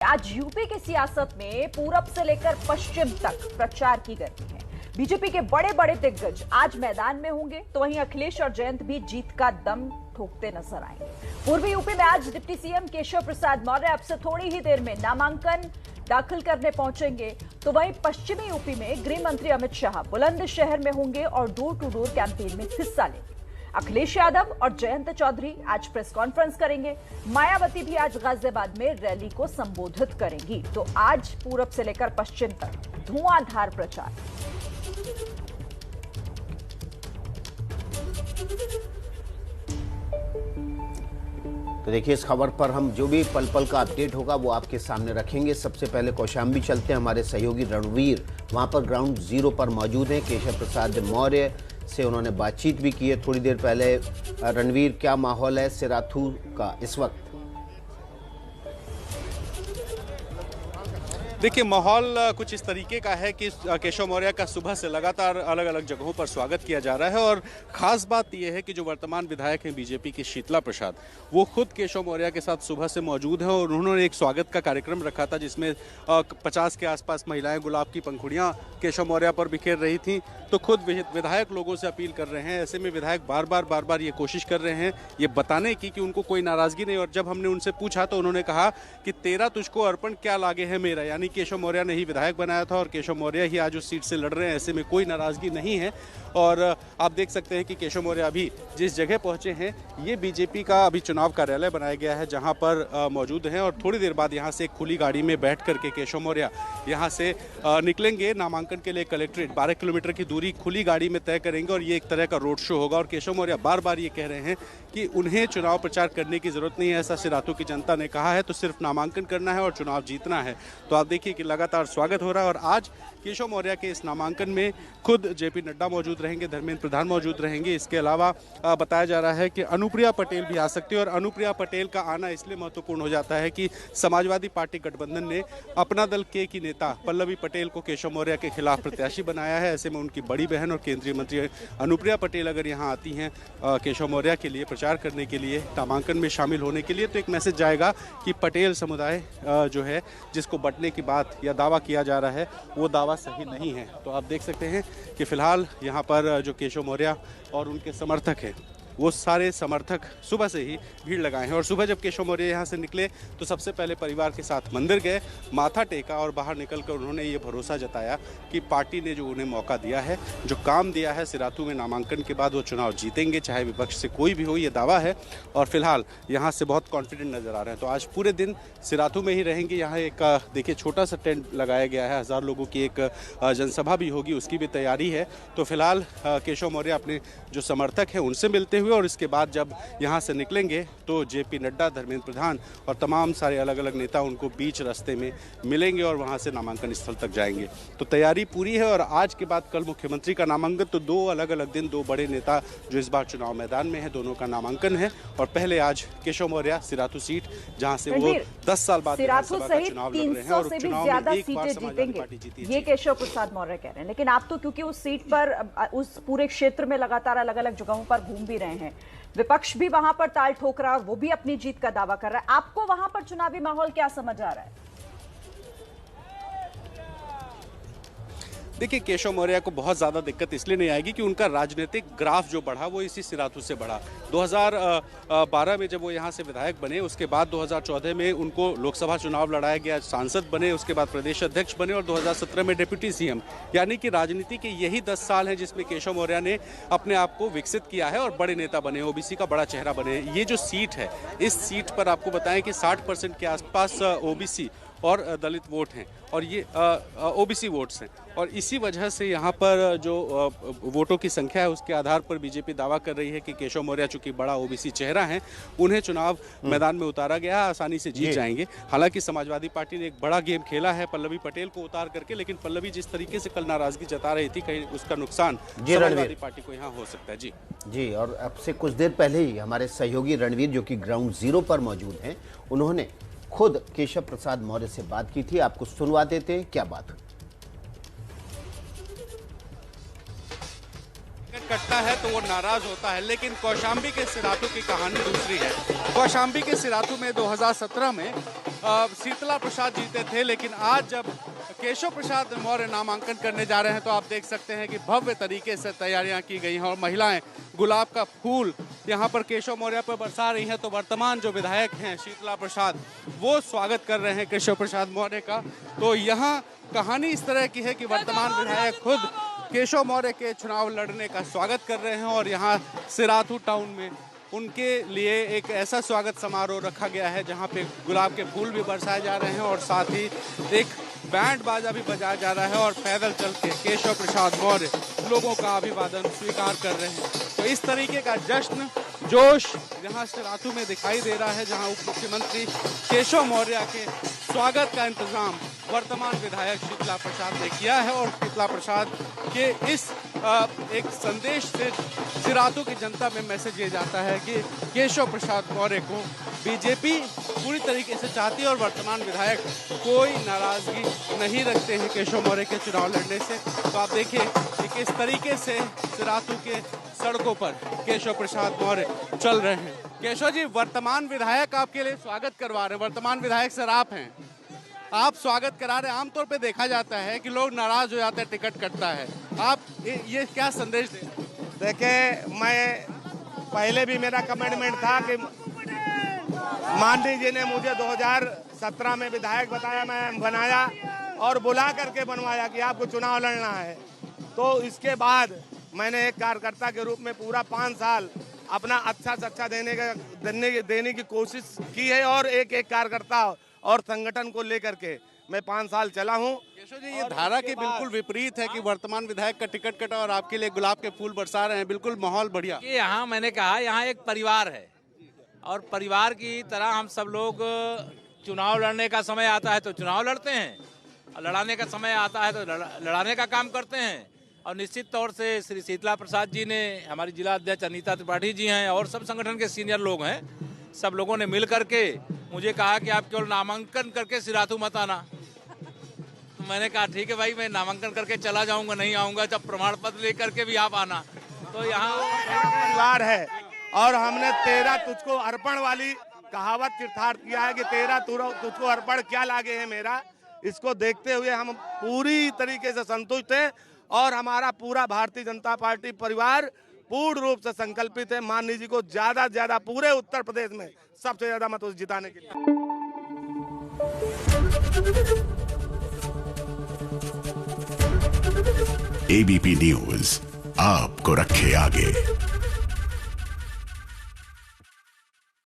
आज यूपी की सियासत में पूरब से लेकर पश्चिम तक प्रचार की गर्मी है। बीजेपी के बड़े बड़े दिग्गज आज मैदान में होंगे, तो वहीं अखिलेश और जयंत भी जीत का दम ठोकते नजर आएंगे। पूर्वी यूपी में आज डिप्टी सीएम केशव प्रसाद मौर्य अब से थोड़ी ही देर में नामांकन दाखिल करने पहुंचेंगे, तो वहीं पश्चिमी यूपी में गृह मंत्री अमित शाह बुलंदशहर में होंगे और डोर टू डोर कैंपेन में हिस्सा लेंगे। अखिलेश यादव और जयंत चौधरी आज प्रेस कॉन्फ्रेंस करेंगे। मायावती भी आज गाजियाबाद में रैली को संबोधित करेंगी। तो आज पूरब से लेकर पश्चिम तक धुआंधार प्रचार। तो देखिए, इस खबर पर हम जो भी पल पल का अपडेट होगा वो आपके सामने रखेंगे। सबसे पहले कौशाम्बी चलते हैं। हमारे सहयोगी रणवीर वहां पर ग्राउंड जीरो पर मौजूद हैं। केशव प्रसाद मौर्य से उन्होंने बातचीत भी की है थोड़ी देर पहले। रणवीर, क्या माहौल है सिराथू का इस वक्त? देखिए, माहौल कुछ इस तरीके का है कि केशव मौर्य का सुबह से लगातार अलग अलग जगहों पर स्वागत किया जा रहा है। और खास बात यह है कि जो वर्तमान विधायक हैं बीजेपी के शीतला प्रसाद, वो खुद केशव मौर्य के साथ सुबह से मौजूद हैं और उन्होंने एक स्वागत का कार्यक्रम रखा था जिसमें 50 के आसपास महिलाएं गुलाब की पंखुड़ियां केशव मौर्य पर बिखेर रही थी। तो खुद विधायक लोगों से अपील कर रहे हैं। ऐसे में विधायक बार बार ये कोशिश कर रहे हैं ये बताने की कि उनको कोई नाराजगी नहीं। और जब हमने उनसे पूछा तो उन्होंने कहा कि तेरा तुझको अर्पण क्या लागे है मेरा, यानी केशव मौर्य ने ही विधायक बनाया था और केशव मौर्य ही आज उस सीट से लड़ रहे हैं। ऐसे में कोई नाराजगी नहीं है। और आप देख सकते हैं कि केशव मौर्य अभी जिस जगह पहुंचे हैं ये बीजेपी का अभी चुनाव कार्यालय बनाया गया है जहां पर मौजूद हैं। और थोड़ी देर बाद यहां से एक खुली गाड़ी में बैठ करके केशव मौर्य यहां से निकलेंगे नामांकन के लिए। कलेक्ट्रेट 12 किलोमीटर की दूरी खुली गाड़ी में तय करेंगे और ये एक तरह का रोड शो होगा। और केशव मौर्य बार बार ये कह रहे हैं कि उन्हें चुनाव प्रचार करने की जरूरत नहीं है, ऐसा सिराथू की जनता ने कहा है। तो सिर्फ नामांकन करना है और चुनाव जीतना है। तो आप देखिए कि लगातार स्वागत हो रहा है। और आज केशव मौर्य के इस नामांकन में खुद जेपी नड्डा मौजूद रहेंगे, धर्मेंद्र प्रधान मौजूद रहेंगे। इसके अलावा बताया जा रहा है कि अनुप्रिया पटेल भी आ सकती है। और अनुप्रिया पटेल का आना इसलिए महत्वपूर्ण हो जाता है कि समाजवादी पार्टी गठबंधन ने अपना दल के की नेता पल्लवी पटेल को केशव मौर्य के खिलाफ प्रत्याशी बनाया है। ऐसे में उनकी बड़ी बहन और केंद्रीय मंत्री अनुप्रिया पटेल अगर यहाँ आती हैं केशव मौर्य के लिए प्रचार करने के लिए, नामांकन में शामिल होने के लिए, तो एक मैसेज जाएगा कि पटेल समुदाय जो है जिसको बंटने की बात या दावा किया जा रहा है वो दावा सही नहीं है। तो आप देख सकते हैं कि फिलहाल यहाँ पर जो केशव मौर्य और उनके समर्थक हैं वो सारे समर्थक सुबह से ही भीड़ लगाए हैं। और सुबह जब केशव मौर्य यहाँ से निकले तो सबसे पहले परिवार के साथ मंदिर गए, माथा टेका और बाहर निकलकर उन्होंने ये भरोसा जताया कि पार्टी ने जो उन्हें मौका दिया है, जो काम दिया है सिराथू में नामांकन के बाद, वो चुनाव जीतेंगे चाहे विपक्ष से कोई भी हो, ये दावा है। और फिलहाल यहाँ से बहुत कॉन्फिडेंट नजर आ रहे हैं। तो आज पूरे दिन सिराथू में ही रहेंगे। यहाँ एक देखिए छोटा सा टेंट लगाया गया है, 1000 लोगों की एक जनसभा भी होगी, उसकी भी तैयारी है। तो फिलहाल केशव मौर्य अपने जो समर्थक हैं उनसे मिलते हुए और इसके बाद जब यहाँ से निकलेंगे तो जेपी नड्डा, धर्मेंद्र प्रधान और तमाम सारे अलग अलग नेता उनको बीच रास्ते में मिलेंगे और वहाँ से नामांकन स्थल तक जाएंगे। तो तैयारी पूरी है। और आज के बाद कल मुख्यमंत्री का नामांकन। तो 2 अलग अलग दिन 2 बड़े नेता जो इस बार चुनाव मैदान में है, दोनों का नामांकन है। और पहले आज केशव मौर्य सिराथू सीट जहां से वो 10 साल बाद सिराथू सहित 300 से भी ज्यादा सीटें जीतेंगे, ये केशव प्रसाद मौर्य कह रहे हैं। लेकिन आप तो क्योंकि उस सीट पर, उस पूरे क्षेत्र में लगातार अलग अलग जगहों पर घूम भी रहे हैं, विपक्ष भी वहां पर ताल ठोक रहा है और वो भी अपनी जीत का दावा कर रहा है। आपको वहां पर चुनावी माहौल क्या समझ आ रहा है? देखिए, केशव मौर्य को बहुत ज़्यादा दिक्कत इसलिए नहीं आएगी कि उनका राजनीतिक ग्राफ जो बढ़ा वो इसी सिराथू से बढ़ा। 2012 में जब वो यहाँ से विधायक बने, उसके बाद 2014 में उनको लोकसभा चुनाव लड़ाया गया, सांसद बने, उसके बाद प्रदेश अध्यक्ष बने और 2017 में डिप्टी सीएम। यानी कि राजनीति के यही 10 साल हैं जिसमें केशव मौर्य ने अपने आप को विकसित किया है और बड़े नेता बने, ओबीसी का बड़ा चेहरा बने। ये जो सीट है, इस सीट पर आपको बताएं कि 60% के आसपास ओबीसी और दलित वोट हैं और ये ओबीसी वोट्स हैं। और इसी वजह से यहाँ पर जो वोटों की संख्या है उसके आधार पर बीजेपी दावा कर रही है कि केशव मौर्य चूंकि बड़ा ओबीसी चेहरा है, उन्हें चुनाव मैदान में उतारा गया, आसानी से जीत जाएंगे। हालांकि समाजवादी पार्टी ने एक बड़ा गेम खेला है पल्लवी पटेल को उतार करके, लेकिन पल्लवी जिस तरीके से कल नाराजगी जता रही थी, कहीं उसका नुकसान समाजवादी पार्टी को यहाँ हो सकता है। जी। और अब से कुछ देर पहले ही हमारे सहयोगी रणवीर जो कि ग्राउंड जीरो पर मौजूद हैं, उन्होंने खुद केशव प्रसाद मौर्य से बात की थी। आपको सुनवा देते हैं क्या बात। कटता है तो वो नाराज होता है, लेकिन कौशाम्बी के सिराथू की कहानी दूसरी है। कौशाम्बी के सिराथू में 2017 में शीतला प्रसाद जीते थे, लेकिन आज जब केशव प्रसाद मौर्य नामांकन करने जा रहे हैं तो आप देख सकते हैं कि भव्य तरीके से तैयारियां की गई हैं और महिलाएं गुलाब का फूल यहां पर केशव मौर्य पर बरसा रही हैं। तो वर्तमान जो विधायक हैं शीतला प्रसाद, वो स्वागत कर रहे हैं केशव प्रसाद मौर्य का। तो यहाँ कहानी इस तरह की है कि वर्तमान विधायक खुद केशव मौर्य के चुनाव लड़ने का स्वागत कर रहे हैं और यहाँ सिराथू टाउन में उनके लिए एक ऐसा स्वागत समारोह रखा गया है जहाँ पे गुलाब के फूल भी बरसाए जा रहे हैं और साथ ही एक बैंड बाजा भी बजाया जा रहा है और पैदल चल के केशव प्रसाद मौर्य लोगों का अभिवादन स्वीकार कर रहे हैं। तो इस तरीके का जश्न जोश यहाँ सिराथू में दिखाई दे रहा है, जहाँ उप मुख्यमंत्री केशव मौर्य के स्वागत का इंतजाम वर्तमान विधायक शीतला प्रसाद ने किया है और शीतला प्रसाद के इस एक संदेश से सिराथू की जनता में मैसेज ये जाता है कि केशव प्रसाद मौर्य को बीजेपी पूरी तरीके से चाहती है और वर्तमान विधायक कोई नाराजगी नहीं रखते हैं केशव मौर्य के चुनाव लड़ने से। तो आप देखिए कि किस तरीके से सिराथू के सड़कों पर केशव प्रसाद मौर्य चल रहे हैं। केशव जी, वर्तमान विधायक आपके लिए स्वागत करवा रहे हैं, वर्तमान विधायक सर आप हैं, आप स्वागत करा रहे हैं। आमतौर पे देखा जाता है कि लोग नाराज हो जाते हैं टिकट कटता है, आप ये क्या संदेश दें? देखिए, मैं पहले भी मेरा कमिटमेंट था कि माननीय जी ने मुझे 2017 में विधायक बताया, मैं बनाया और बुला करके बनवाया कि आपको चुनाव लड़ना है। तो इसके बाद मैंने एक कार्यकर्ता के रूप में पूरा 5 साल अपना अच्छा से अच्छा देने की कोशिश की है और एक एक कार्यकर्ता और संगठन को लेकर के मैं 5 साल चला हूं। केशव जी, ये धारा के बिल्कुल विपरीत है कि वर्तमान विधायक का टिकट कटा और आपके लिए गुलाब के फूल बरसा रहे हैं, बिल्कुल माहौल बढ़िया। यहाँ मैंने कहा यहाँ एक परिवार है और परिवार की तरह हम सब लोग चुनाव लड़ने का समय आता है तो चुनाव लड़ते हैं, लड़ाने का समय आता है तो लड़ाने का काम करते हैं। और निश्चित तौर से श्री शीतला प्रसाद जी ने, हमारी जिला अध्यक्ष अनीता त्रिपाठी जी हैं और सब संगठन के सीनियर लोग हैं, सब लोगों ने मिल करके मुझे कहा कि आप केवल नामांकन करके सिराथू मत आना। तो मैंने कहा ठीक है भाई, मैं नामांकन करके चला जाऊंगा, नहीं आऊंगा जब प्रमाण पत्र लेकर के भी आप आना। तो यहाँ परिवार है और हमने 13 तुझको अर्पण वाली कहावत तीर्थार्थ किया है कि 13 तुझको अर्पण क्या लागे है मेरा। इसको देखते हुए हम पूरी तरीके से संतुष्ट हैं और हमारा पूरा भारतीय जनता पार्टी परिवार पूर्ण रूप से संकल्पित है माननीय जी को ज्यादा से ज्यादा पूरे उत्तर प्रदेश में सबसे ज्यादा मत जिताने के लिए। एबीपी न्यूज आपको रखे आगे।